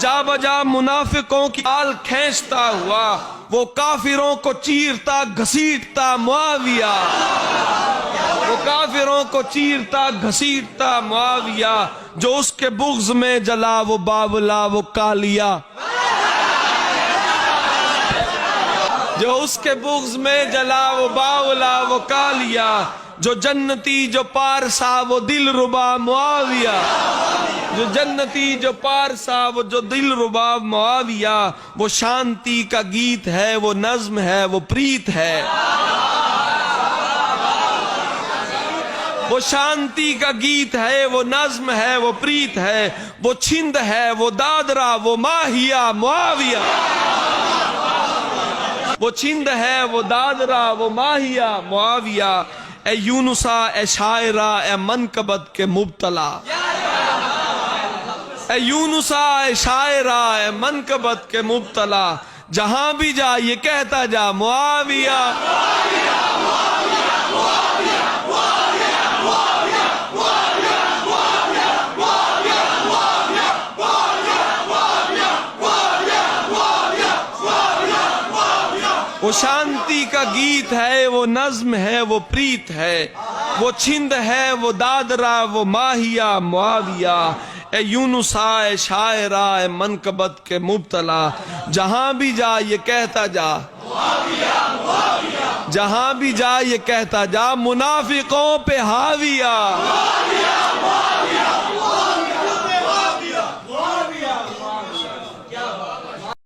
جا بجا منافقوں کی آل کھینچتا ہوا، وہ کافروں کو چیرتا گھسیٹتا معاویہ، وہ کافروں کو چیرتا گھسیٹتا معاویہ، جو اس کے بغض میں جلا وہ باولا وہ کالیا، جو اس کے بغض میں جلا وہ باولا وہ کالیا، جو جنتی جو پارسا وہ دل ربا معاویہ، جو جنتی جو پارسا وہ جو دل ربا معاویہ، وہ شانتی کا گیت ہے وہ نظم ہے وہ پریت ہے، وہ شانتی کا گیت ہے وہ نظم ہے وہ پریت ہے، وہ چھند ہے وہ دادرا وہ ماہیہ معاویہ، وہ چھند ہے وہ دادرا وہ ماہیہ معاویہ، اے یونسا اے شاعرہ اے منقبت کے مبتلا، اے یونسا اے شاعرہ اے منقبت کے مبتلا، جہاں بھی جا یہ کہتا جا معاویہ، وہ شانتی کا گیت ہے وہ نظم ہے وہ پریت ہے، وہ چھند ہے وہ دادرا وہ ماہیہ معاویہ، اے یونسا اے شاعرہ اے منقبت کے مبتلا، جہاں بھی جا یہ کہتا جا معاویہ معاویہ، جہاں بھی جا یہ کہتا جا منافقوں پہ حاویہ معاویہ معاویہ۔